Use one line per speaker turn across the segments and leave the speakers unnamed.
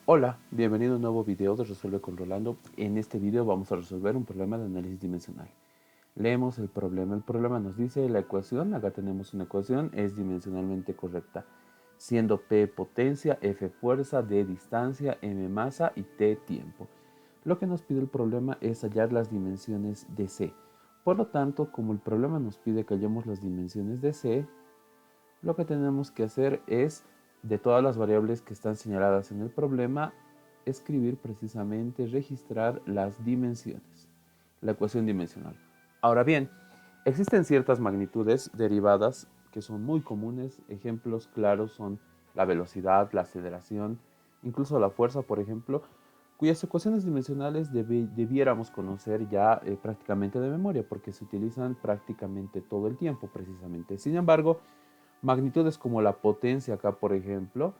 Hola, bienvenido a un nuevo video de Resuelve con Rolando. En este video vamos a resolver un problema de análisis dimensional. Leemos el problema. El problema nos dice la ecuación, acá tenemos una ecuación, es dimensionalmente correcta, siendo P potencia, F fuerza, D distancia, M masa y T tiempo. Lo que nos pide el problema es hallar las dimensiones de C. Por lo tanto, como el problema nos pide que hallemos las dimensiones de C, lo que tenemos que hacer es, de todas las variables que están señaladas en el problema, escribir precisamente, registrar las dimensiones, la ecuación dimensional. Ahora bien, existen ciertas magnitudes derivadas que son muy comunes. Ejemplos claros son la velocidad, la aceleración, incluso la fuerza, por ejemplo, cuyas ecuaciones dimensionales debiéramos conocer ya prácticamente de memoria, porque se utilizan prácticamente todo el tiempo precisamente. Sin embargo, magnitudes como la potencia acá, por ejemplo,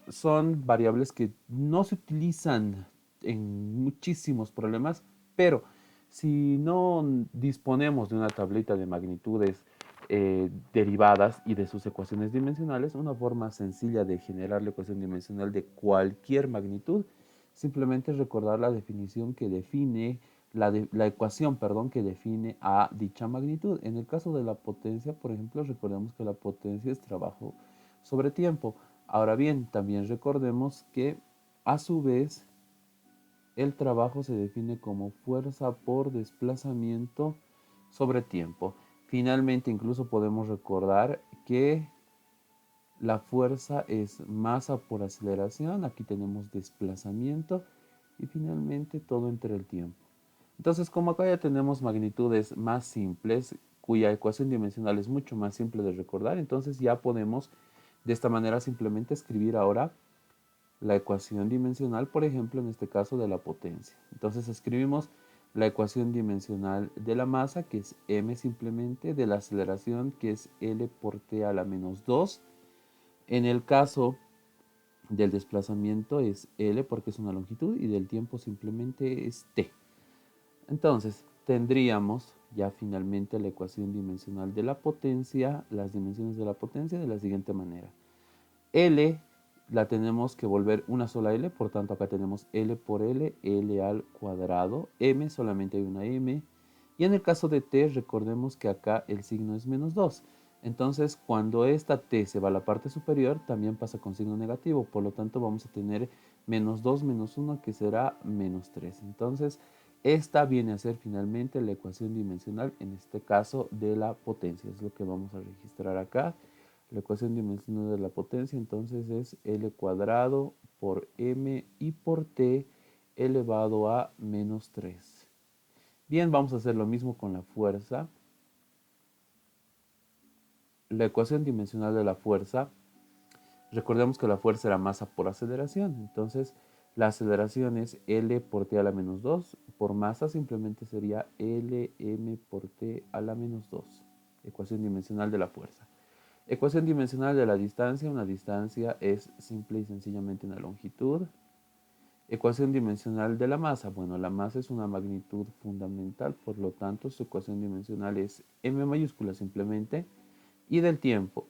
son variables que no se utilizan en muchísimos problemas, pero si no disponemos de una tablita de magnitudes derivadas y de sus ecuaciones dimensionales, una forma sencilla de generar la ecuación dimensional de cualquier magnitud, simplemente es recordar la definición que define la ecuación, perdón, que define a dicha magnitud. En el caso de la potencia, por ejemplo, recordemos que la potencia es trabajo sobre tiempo. Ahora bien, también recordemos que a su vez el trabajo se define como fuerza por desplazamiento sobre tiempo. Finalmente, incluso podemos recordar que la fuerza es masa por aceleración, aquí tenemos desplazamiento y finalmente todo entre el tiempo. Entonces, como acá ya tenemos magnitudes más simples, cuya ecuación dimensional es mucho más simple de recordar, entonces ya podemos de esta manera simplemente escribir ahora la ecuación dimensional, por ejemplo, en este caso de la potencia. Entonces escribimos la ecuación dimensional de la masa, que es m simplemente, de la aceleración, que es L por t a la menos 2. En el caso del desplazamiento es L porque es una longitud y del tiempo simplemente es t. Entonces, tendríamos ya finalmente la ecuación dimensional de la potencia, las dimensiones de la potencia de la siguiente manera. L la tenemos que volver una sola L, por tanto acá tenemos L por L, L al cuadrado. M solamente hay una M. Y en el caso de T, recordemos que acá el signo es menos 2. Entonces, cuando esta T se va a la parte superior, también pasa con signo negativo. Por lo tanto, vamos a tener menos 2 menos 1, que será menos 3. Entonces, esta viene a ser finalmente la ecuación dimensional, en este caso, de la potencia. Es lo que vamos a registrar acá. La ecuación dimensional de la potencia entonces es L cuadrado por M y por T elevado a menos 3. Bien, vamos a hacer lo mismo con la fuerza. La ecuación dimensional de la fuerza, recordemos que la fuerza era masa por aceleración, entonces la aceleración es L por T a la menos 2, por masa simplemente sería Lm por T a la menos 2, ecuación dimensional de la fuerza. Ecuación dimensional de la distancia, una distancia es simple y sencillamente una longitud. Ecuación dimensional de la masa, bueno, la masa es una magnitud fundamental, por lo tanto su ecuación dimensional es m mayúscula simplemente. Y del tiempo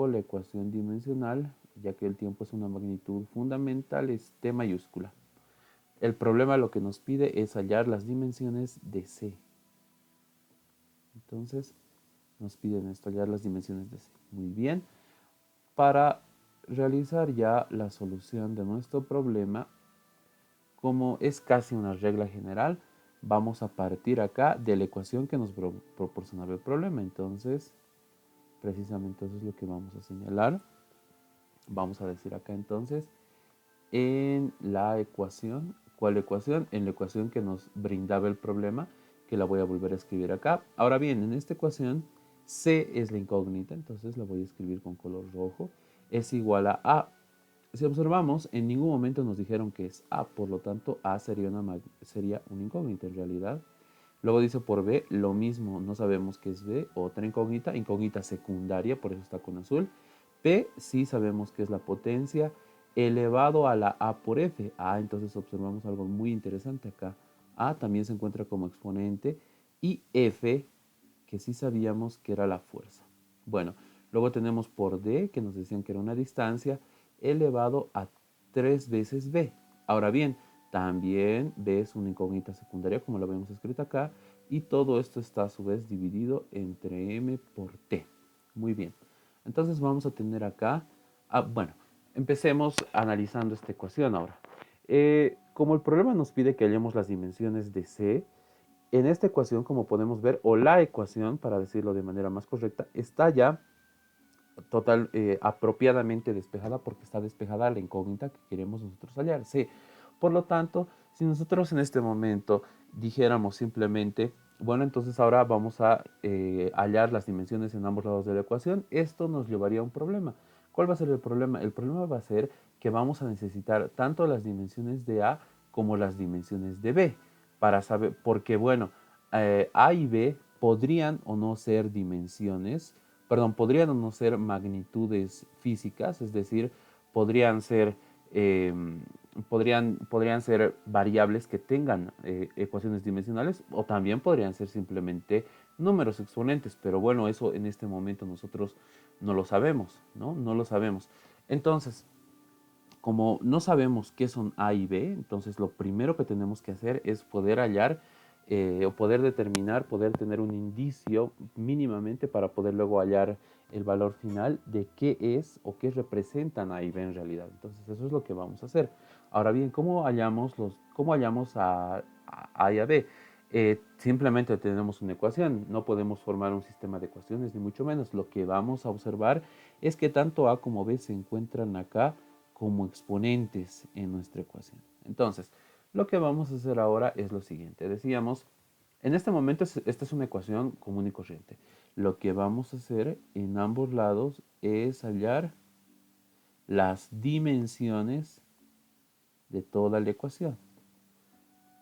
la ecuación dimensional, ya que el tiempo es una magnitud fundamental, es t mayúscula. El problema lo que nos pide es hallar las dimensiones de c. Entonces nos piden esto, hallar las dimensiones de c. Muy bien. Para realizar ya la solución de nuestro problema, como es casi una regla general, vamos a partir acá de la ecuación que nos proporcionaba el problema. Entonces, precisamente eso es lo que vamos a señalar. Vamos a decir acá entonces, en la ecuación, ¿cuál ecuación? En la ecuación que nos brindaba el problema, que la voy a volver a escribir acá. Ahora bien, en esta ecuación, C es la incógnita, entonces la voy a escribir con color rojo, es igual a A. Si observamos, en ningún momento nos dijeron que es A, por lo tanto A sería una incógnita en realidad. Luego dice por B, lo mismo, no sabemos qué es B, otra incógnita, incógnita secundaria, por eso está con azul. P sí sabemos que es la potencia elevado a la A por F. Entonces observamos algo muy interesante acá. A también se encuentra como exponente y F, que sí sabíamos que era la fuerza. Bueno, luego tenemos por D, que nos decían que era una distancia, elevado a 3 veces b. Ahora bien, también b es una incógnita secundaria, como lo vemos escrito acá, y todo esto está a su vez dividido entre m por t. Muy bien. Entonces vamos a tener acá, bueno, empecemos analizando esta ecuación ahora. Como el problema nos pide que hallemos las dimensiones de c, en esta ecuación, como podemos ver, o la ecuación, para decirlo de manera más correcta, está ya apropiadamente despejada porque está despejada la incógnita que queremos nosotros hallar, C. Por lo tanto, si nosotros en este momento dijéramos simplemente, bueno, entonces ahora vamos a hallar las dimensiones en ambos lados de la ecuación, esto nos llevaría a un problema. ¿Cuál va a ser el problema? El problema va a ser que vamos a necesitar tanto las dimensiones de A como las dimensiones de B para saber, porque bueno, A y B podrían o no ser dimensiones, perdón, podrían o no ser magnitudes físicas, es decir, podrían ser, eh, podrían ser variables que tengan ecuaciones dimensionales o también podrían ser simplemente números exponentes, pero bueno, eso en este momento nosotros no lo sabemos, ¿no? No lo sabemos. Entonces, como no sabemos qué son A y B, entonces lo primero que tenemos que hacer es poder hallar o poder determinar, poder tener un indicio mínimamente para poder luego hallar el valor final de qué es o qué representan A y B en realidad. Entonces eso es lo que vamos a hacer. Ahora bien, cómo hallamos a y a B? Simplemente tenemos una ecuación, no podemos formar un sistema de ecuaciones, ni mucho menos. Lo que vamos a observar es que tanto A como B se encuentran acá como exponentes en nuestra ecuación. Entonces, lo que vamos a hacer ahora es lo siguiente. Decíamos, en este momento esta es una ecuación común y corriente. Lo que vamos a hacer en ambos lados es hallar las dimensiones de toda la ecuación.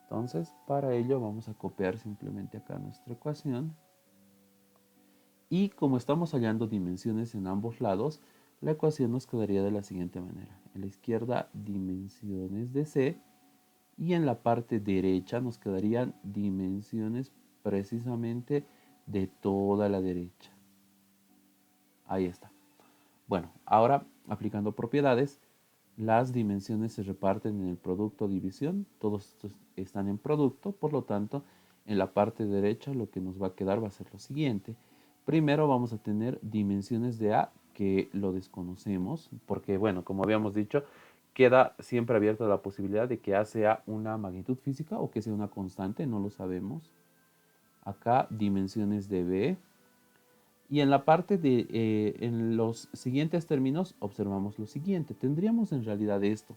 Entonces, para ello vamos a copiar simplemente acá nuestra ecuación. Y como estamos hallando dimensiones en ambos lados, la ecuación nos quedaría de la siguiente manera. En la izquierda, dimensiones de C, y en la parte derecha nos quedarían dimensiones precisamente de toda la derecha. Ahí está. Bueno, ahora aplicando propiedades, las dimensiones se reparten en el producto división, todos estos están en producto, por lo tanto, en la parte derecha lo que nos va a quedar va a ser lo siguiente. Primero vamos a tener dimensiones de A, que lo desconocemos, porque bueno, como habíamos dicho, queda siempre abierta la posibilidad de que A sea una magnitud física o que sea una constante, no lo sabemos. Acá dimensiones de B. Y en la parte de, en los siguientes términos, observamos lo siguiente. Tendríamos en realidad esto.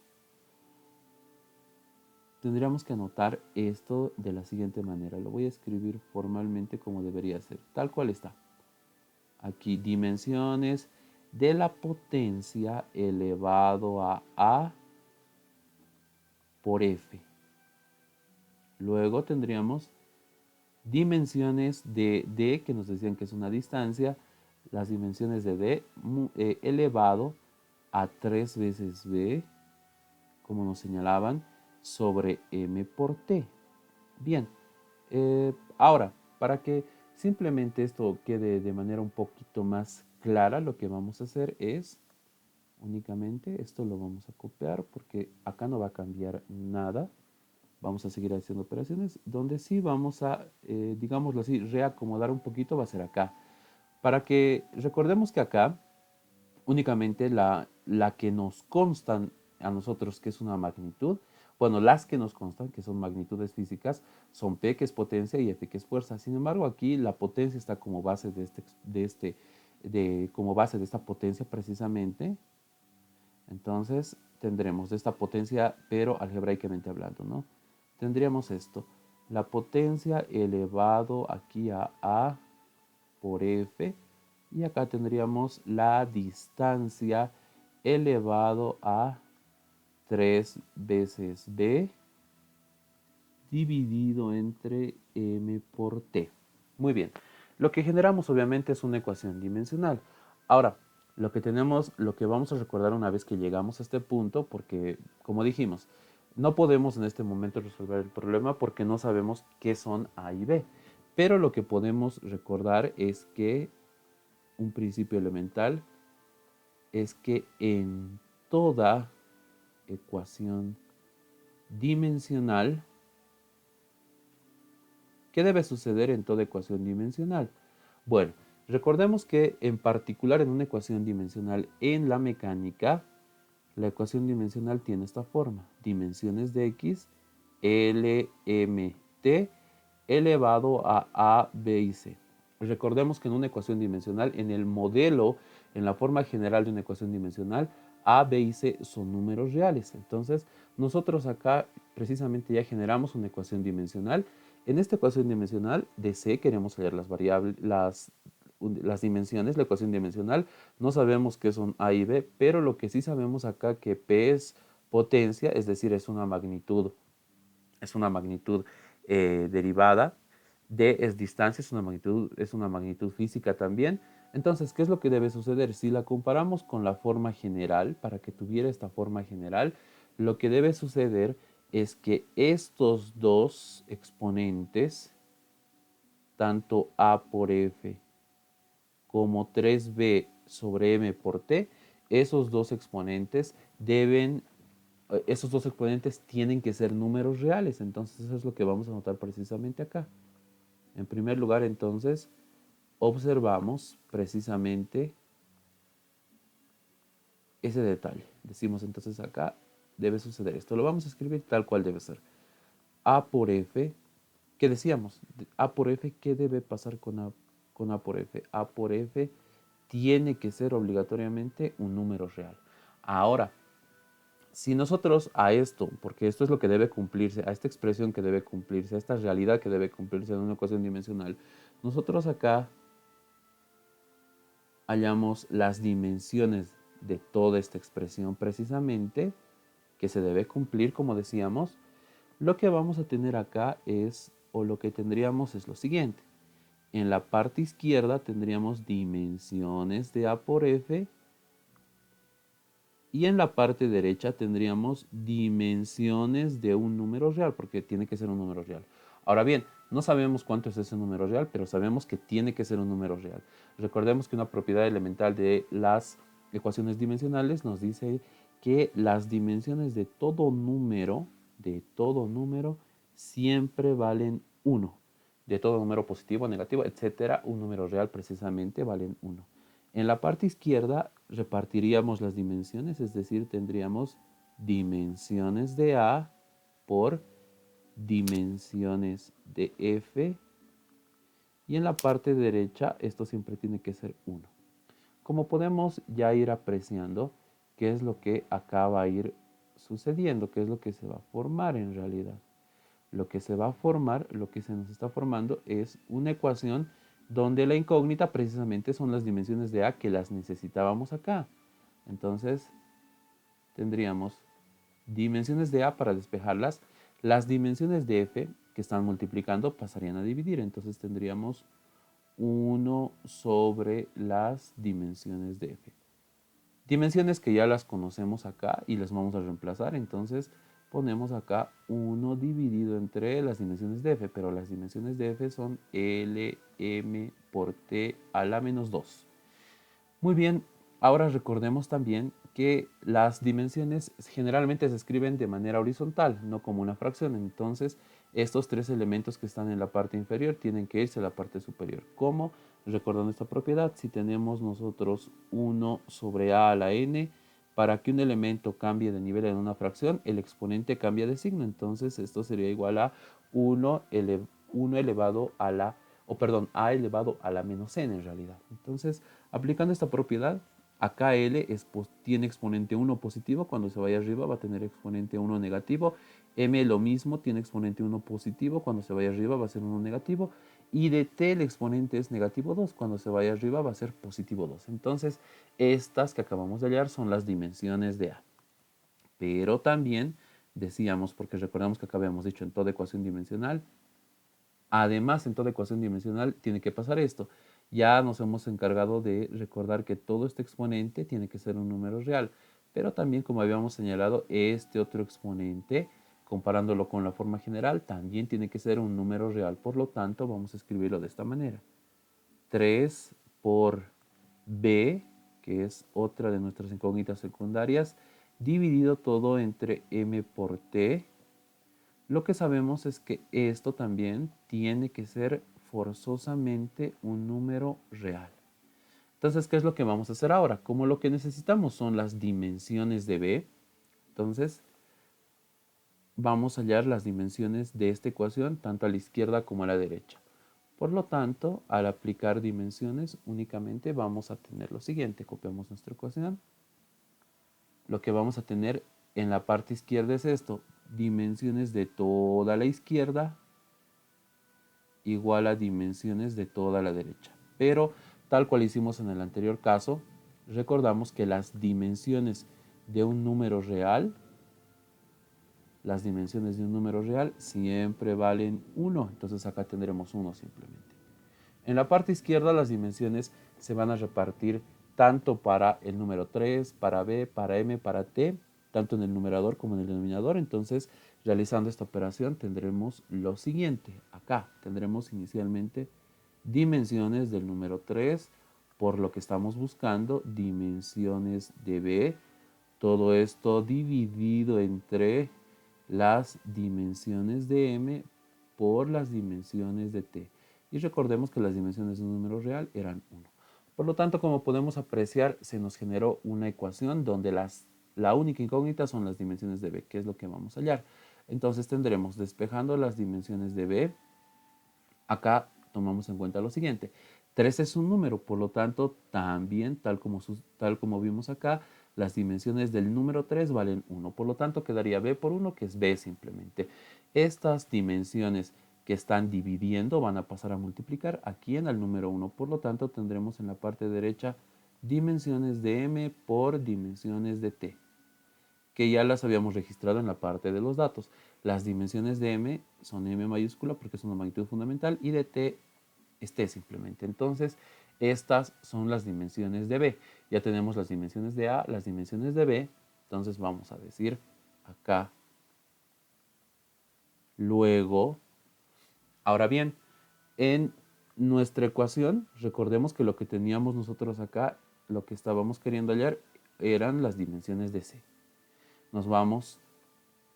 Tendríamos que anotar esto de la siguiente manera. Lo voy a escribir formalmente como debería ser, tal cual está. Aquí dimensiones de la potencia elevado a por F. Luego tendríamos dimensiones de D, que nos decían que es una distancia, las dimensiones de D elevado a 3 veces B, como nos señalaban, sobre M por T. Bien, ahora, para que simplemente esto quede de manera un poquito más clara, lo que vamos a hacer es únicamente, esto lo vamos a copiar porque acá no va a cambiar nada. Vamos a seguir haciendo operaciones. Donde sí vamos a, digámoslo así, reacomodar un poquito va a ser acá. Para que recordemos que acá únicamente la que nos constan a nosotros que es una magnitud, bueno, las que nos constan, que son magnitudes físicas, son P, que es potencia, y F, que es fuerza. Sin embargo, aquí la potencia está como base como base de esta potencia precisamente. Entonces tendremos esta potencia, pero algebraicamente hablando, ¿no? Tendríamos esto, la potencia elevado aquí a A por F, y acá tendríamos la distancia elevado a 3 veces B dividido entre M por T. Muy bien, lo que generamos obviamente es una ecuación dimensional. Ahora, lo que vamos a recordar una vez que llegamos a este punto, porque como dijimos, no podemos en este momento resolver el problema porque no sabemos qué son A y B. Pero lo que podemos recordar es que un principio elemental es que en toda ecuación dimensional. ¿Qué debe suceder en toda ecuación dimensional? Bueno, recordemos que en particular en una ecuación dimensional en la mecánica, la ecuación dimensional tiene esta forma: dimensiones de x, LMT elevado a B y C. Recordemos que en una ecuación dimensional, en el modelo, en la forma general de una ecuación dimensional, A, B y C son números reales. Entonces, nosotros acá precisamente ya generamos una ecuación dimensional. En esta ecuación dimensional de C queremos hallar las variables, las dimensiones, la ecuación dimensional. No sabemos qué son A y B, pero lo que sí sabemos acá que P es potencia, es decir, es una magnitud derivada. D es distancia, es una magnitud física también. Entonces, ¿qué es lo que debe suceder? Si la comparamos con la forma general, para que tuviera esta forma general, lo que debe suceder es que estos dos exponentes, tanto A por F como 3B sobre M por T, esos dos exponentes tienen que ser números reales. Entonces eso es lo que vamos a notar precisamente acá. En primer lugar, entonces, observamos precisamente ese detalle. Decimos entonces acá debe suceder esto. Lo vamos a escribir tal cual debe ser. A por F, ¿qué decíamos? A por F, ¿qué debe pasar con A por F? A por F tiene que ser obligatoriamente un número real. Ahora, si nosotros a esto, porque esto es lo que debe cumplirse, a esta expresión que debe cumplirse, a esta realidad que debe cumplirse en una ecuación dimensional, nosotros acá hallamos las dimensiones de toda esta expresión precisamente que se debe cumplir, como decíamos, lo que vamos a tener acá es, o lo que tendríamos es lo siguiente. En la parte izquierda tendríamos dimensiones de A por F y en la parte derecha tendríamos dimensiones de un número real, porque tiene que ser un número real. Ahora bien, no sabemos cuánto es ese número real, pero sabemos que tiene que ser un número real. Recordemos que una propiedad elemental de las ecuaciones dimensionales nos dice que las dimensiones de todo número, siempre valen 1. De todo número positivo, negativo, etcétera, un número real precisamente valen 1. En la parte izquierda repartiríamos las dimensiones, es decir, tendríamos dimensiones de A por dimensiones de F. Y en la parte derecha esto siempre tiene que ser 1. Como podemos ya ir apreciando qué es lo que acá va a ir sucediendo, qué es lo que se va a formar en realidad. Lo que se va a formar, lo que se nos está formando es una ecuación donde la incógnita precisamente son las dimensiones de A que las necesitábamos acá. Entonces tendríamos dimensiones de A para despejarlas. Las dimensiones de F que están multiplicando pasarían a dividir. Entonces tendríamos 1 sobre las dimensiones de F. Dimensiones que ya las conocemos acá y las vamos a reemplazar. Entonces ponemos acá 1 dividido entre las dimensiones de F, pero las dimensiones de F son L, M por T a la menos 2. Muy bien, ahora recordemos también que las dimensiones generalmente se escriben de manera horizontal, no como una fracción. Entonces, estos tres elementos que están en la parte inferior tienen que irse a la parte superior. ¿Cómo? Recordando esta propiedad, si tenemos nosotros 1 sobre a la n, para que un elemento cambie de nivel en una fracción, el exponente cambia de signo. Entonces, esto sería igual a 1 elevado a la, a elevado a la menos n en realidad. Entonces, aplicando esta propiedad, acá L tiene exponente 1 positivo, cuando se vaya arriba va a tener exponente 1 negativo. M lo mismo, tiene exponente 1 positivo, cuando se vaya arriba va a ser 1 negativo. Y de T el exponente es negativo 2, cuando se vaya arriba va a ser positivo 2. Entonces, estas que acabamos de hallar son las dimensiones de A. Pero también decíamos, porque recordamos que acá habíamos dicho en toda ecuación dimensional, además en toda ecuación dimensional tiene que pasar esto. Ya nos hemos encargado de recordar que todo este exponente tiene que ser un número real, pero también, como habíamos señalado, este otro exponente, comparándolo con la forma general, también tiene que ser un número real. Por lo tanto, vamos a escribirlo de esta manera. 3 por b, que es otra de nuestras incógnitas secundarias, dividido todo entre m por t, lo que sabemos es que esto también tiene que ser forzosamente un número real. Entonces, ¿qué es lo que vamos a hacer ahora? Como lo que necesitamos son las dimensiones de b, entonces vamos a hallar las dimensiones de esta ecuación tanto a la izquierda como a la derecha. Por lo tanto, al aplicar dimensiones únicamente vamos a tener lo siguiente. Copiamos nuestra ecuación. Lo que vamos a tener en la parte izquierda es esto. Dimensiones de toda la izquierda igual a dimensiones de toda la derecha. Pero tal cual hicimos en el anterior caso, recordamos que las dimensiones de un número real, siempre valen 1. Entonces acá tendremos 1 simplemente. En la parte izquierda las dimensiones se van a repartir tanto para el número 3, para b, para m, para t, tanto en el numerador como en el denominador. Entonces, realizando esta operación tendremos lo siguiente. Acá tendremos inicialmente dimensiones del número 3, por lo que estamos buscando dimensiones de b. Todo esto dividido entre las dimensiones de m por las dimensiones de t. Y recordemos que las dimensiones de un número real eran 1. Por lo tanto, como podemos apreciar, se nos generó una ecuación donde la única incógnita son las dimensiones de b, que es lo que vamos a hallar. Entonces tendremos, despejando las dimensiones de b, acá tomamos en cuenta lo siguiente. 3 es un número, por lo tanto, también, tal como vimos acá, las dimensiones del número 3 valen 1. Por lo tanto, quedaría b por 1, que es b simplemente. Estas dimensiones que están dividiendo van a pasar a multiplicar aquí en el número 1. Por lo tanto, tendremos en la parte derecha dimensiones de m por dimensiones de t, que ya las habíamos registrado en la parte de los datos. Las dimensiones de m son m mayúscula porque es una magnitud fundamental y de t es t simplemente. Entonces, estas son las dimensiones de b. Ya tenemos las dimensiones de a, las dimensiones de b. Entonces vamos a decir acá, luego. Ahora bien, en nuestra ecuación, recordemos que lo que teníamos nosotros acá, lo que estábamos queriendo hallar, eran las dimensiones de c. Nos vamos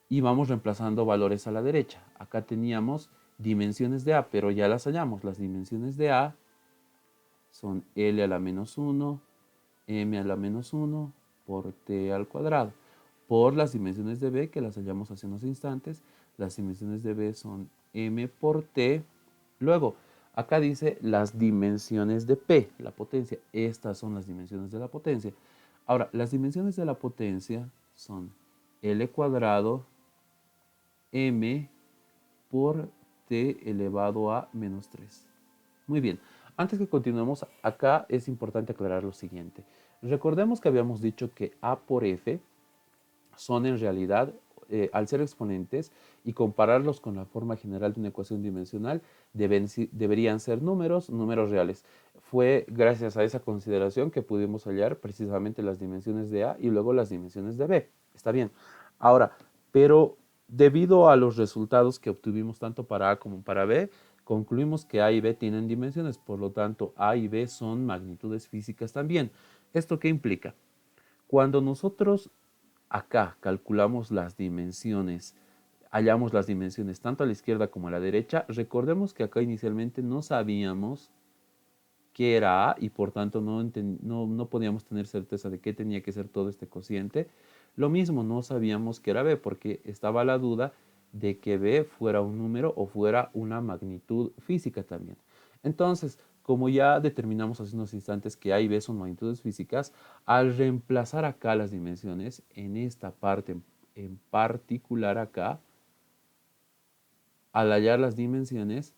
y vamos reemplazando valores a la derecha. Acá teníamos dimensiones de a, pero ya las hallamos. Las dimensiones de a son L a la menos 1, M a la menos 1 por T al cuadrado. Por las dimensiones de B, que las hallamos hace unos instantes, las dimensiones de B son M por T. Luego, acá dice las dimensiones de P, la potencia. Estas son las dimensiones de la potencia. Ahora, las dimensiones de la potencia son L cuadrado M por T elevado a menos 3. Muy bien, antes que continuemos, acá es importante aclarar lo siguiente. Recordemos que habíamos dicho que A por F son en realidad, al ser exponentes y compararlos con la forma general de una ecuación dimensional, deberían ser números reales. Fue gracias a esa consideración que pudimos hallar precisamente las dimensiones de A y luego las dimensiones de B. Está bien. Ahora, pero debido a los resultados que obtuvimos tanto para A como para B, concluimos que A y B tienen dimensiones, por lo tanto A y B son magnitudes físicas también. ¿Esto qué implica? Cuando nosotros acá calculamos las dimensiones, hallamos las dimensiones tanto a la izquierda como a la derecha, recordemos que acá inicialmente no sabíamos qué era A y por tanto no podíamos tener certeza de qué tenía que ser todo este cociente. Lo mismo, no sabíamos qué era B porque estaba la duda de que B fuera un número o fuera una magnitud física también. Entonces, como ya determinamos hace unos instantes que A y B son magnitudes físicas, al reemplazar acá las dimensiones, en esta parte en particular acá, al hallar las dimensiones,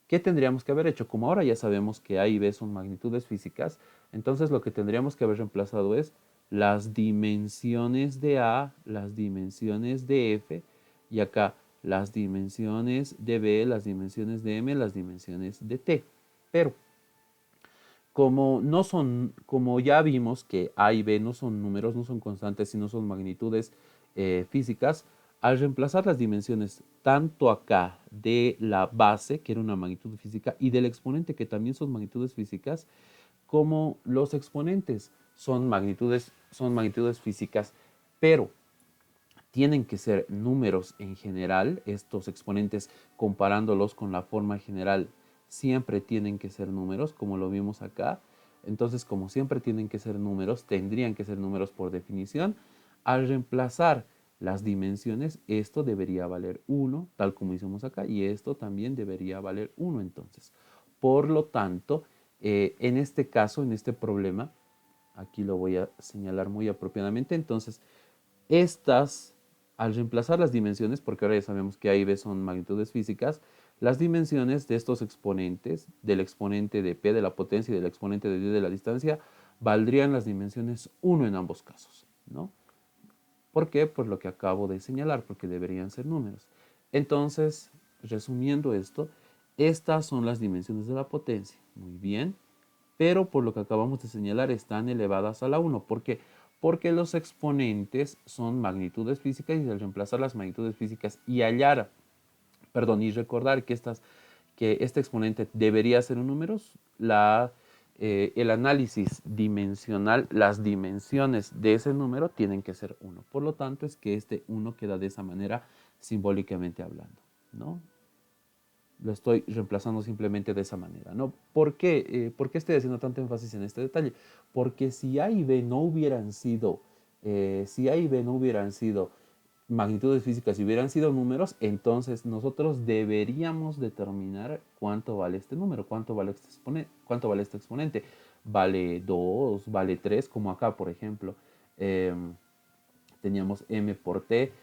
¿qué tendríamos que haber hecho? Como ahora ya sabemos que A y B son magnitudes físicas, entonces lo que tendríamos que haber reemplazado es las dimensiones de A, las dimensiones de F, y acá las dimensiones de B, las dimensiones de M, las dimensiones de T. Pero como ya vimos que A y B no son números, no son constantes, sino son magnitudes físicas, al reemplazar las dimensiones tanto acá de la base, que era una magnitud física, y del exponente, que también son magnitudes físicas, como los exponentes son magnitudes físicas pero tienen que ser números en general. Estos exponentes, comparándolos con la forma general, siempre tienen que ser números, como lo vimos acá. Entonces, como siempre tienen que ser números, tendrían que ser números por definición. Al reemplazar las dimensiones, esto debería valer 1, tal como hicimos acá, y esto también debería valer 1 entonces. Por lo tanto, en este caso, en este problema, aquí lo voy a señalar muy apropiadamente, entonces, estas, al reemplazar las dimensiones, porque ahora ya sabemos que A y B son magnitudes físicas, las dimensiones de estos exponentes, del exponente de P de la potencia y del exponente de D de la distancia, valdrían las dimensiones 1 en ambos casos, ¿no? ¿Por qué? Por lo que acabo de señalar, porque deberían ser números. Entonces, resumiendo esto, estas son las dimensiones de la potencia. Muy bien, pero por lo que acabamos de señalar están elevadas a la 1. ¿Por qué? Porque los exponentes son magnitudes físicas y al reemplazar las magnitudes físicas y hallar, perdón, y recordar que, que este exponente debería ser un número, el análisis dimensional, las dimensiones de ese número tienen que ser 1. Por lo tanto, es que este 1 queda de esa manera simbólicamente hablando, ¿no? Lo estoy reemplazando simplemente de esa manera, ¿no? ¿Por qué estoy haciendo tanto énfasis en este detalle? Porque si A y B no hubieran sido, si A y B no hubieran sido magnitudes físicas y hubieran sido números, entonces nosotros deberíamos determinar cuánto vale este número, cuánto vale este exponente. Vale 2, vale 3, como acá, por ejemplo. Teníamos m por t,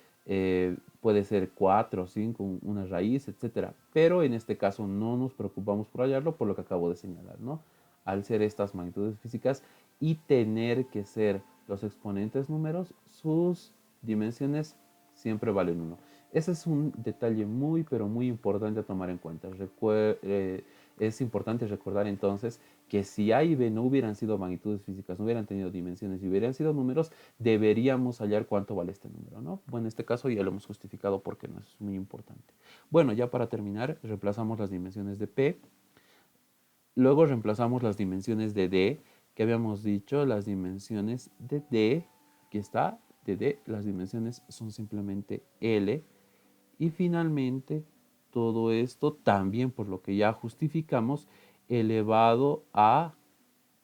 puede ser 4, 5, una raíz, etcétera. Pero en este caso no nos preocupamos por hallarlo por lo que acabo de señalar, ¿no? Al ser estas magnitudes físicas y tener que ser los exponentes números, sus dimensiones siempre valen 1. Ese es un detalle muy, pero muy importante a tomar en cuenta. Es importante recordar entonces que si A y B no hubieran sido magnitudes físicas, no hubieran tenido dimensiones y hubieran sido números, deberíamos hallar cuánto vale este número, ¿no? Bueno, en este caso ya lo hemos justificado porque no es muy importante. Bueno, ya para terminar, reemplazamos las dimensiones de P, luego reemplazamos las dimensiones de D, que habíamos dicho, las dimensiones de D, aquí está, de D, las dimensiones son simplemente L, y finalmente todo esto también por lo que ya justificamos elevado a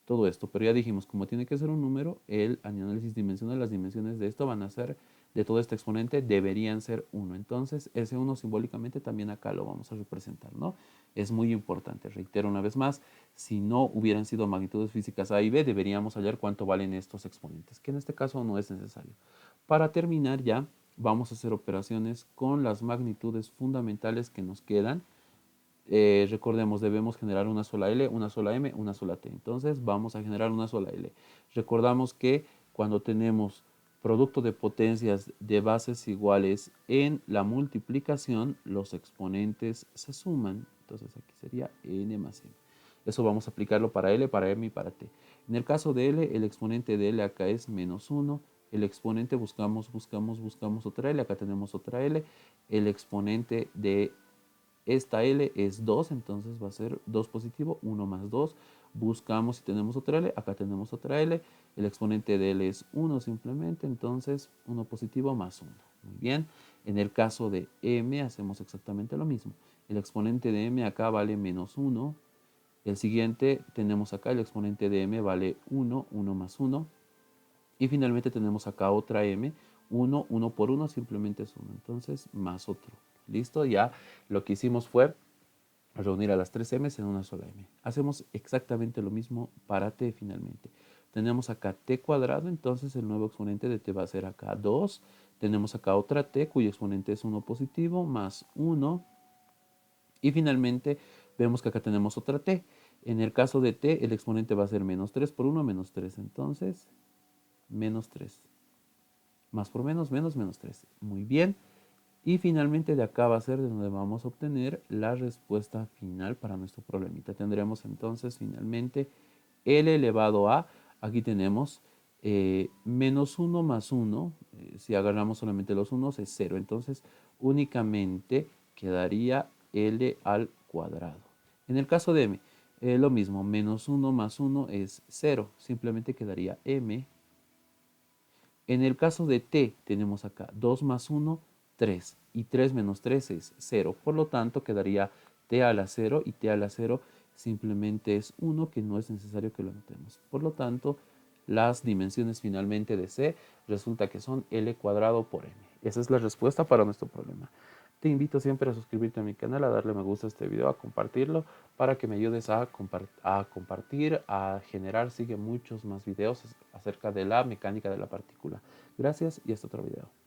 todo esto. Pero ya dijimos, como tiene que ser un número, el análisis dimensional, las dimensiones de esto van a ser, de todo este exponente, deberían ser 1. Entonces, ese 1 simbólicamente también acá lo vamos a representar, ¿no? Es muy importante, reitero una vez más, si no hubieran sido magnitudes físicas A y B, deberíamos hallar cuánto valen estos exponentes, que en este caso no es necesario. Para terminar ya, vamos a hacer operaciones con las magnitudes fundamentales que nos quedan. Recordemos, debemos generar una sola L, una sola M, una sola T. Entonces vamos a generar una sola L. Recordamos que cuando tenemos producto de potencias de bases iguales en la multiplicación, los exponentes se suman. Entonces aquí sería N más M. Eso vamos a aplicarlo para L, para M y para T. En el caso de L, el exponente de L acá es menos 1. El exponente buscamos otra L. Acá tenemos otra L. El exponente de esta L es 2, entonces va a ser 2 positivo, 1 más 2. Buscamos si tenemos otra L, acá tenemos otra L. El exponente de L es 1 simplemente, entonces 1 positivo más 1. Muy bien. En el caso de M hacemos exactamente lo mismo. El exponente de M acá vale menos 1. El siguiente tenemos acá el exponente de M vale 1, 1 más 1. Y finalmente tenemos acá otra M, 1, 1 por 1 simplemente es 1. Entonces más otro. ¿Listo? Ya lo que hicimos fue reunir a las tres M's en una sola M. Hacemos exactamente lo mismo para T finalmente. Tenemos acá T cuadrado, entonces el nuevo exponente de T va a ser acá 2. Tenemos acá otra T cuyo exponente es 1 positivo más 1. Y finalmente vemos que acá tenemos otra T. En el caso de T el exponente va a ser menos 3 por 1, menos 3. Entonces, menos 3. Más por menos, menos 3. Muy bien. Y finalmente de acá va a ser de donde vamos a obtener la respuesta final para nuestro problemita. Tendremos entonces finalmente L elevado a, aquí tenemos menos 1 más 1, si agarramos solamente los unos es 0. Entonces únicamente quedaría L al cuadrado. En el caso de M, lo mismo, menos 1 más 1 es 0. Simplemente quedaría M En el caso de t, tenemos acá 2 más 1, 3. Y 3 menos 3 es 0. Por lo tanto, quedaría t a la 0 y t a la 0 simplemente es 1, que no es necesario que lo anotemos. Por lo tanto, las dimensiones finalmente de c resulta que son L cuadrado por M. Esa es la respuesta para nuestro problema. Te invito siempre a suscribirte a mi canal, a darle me gusta a este video, a compartirlo, para que me ayudes a compartir, a generar, sigue muchos más videos acerca de la mecánica de la partícula. Gracias y hasta otro video.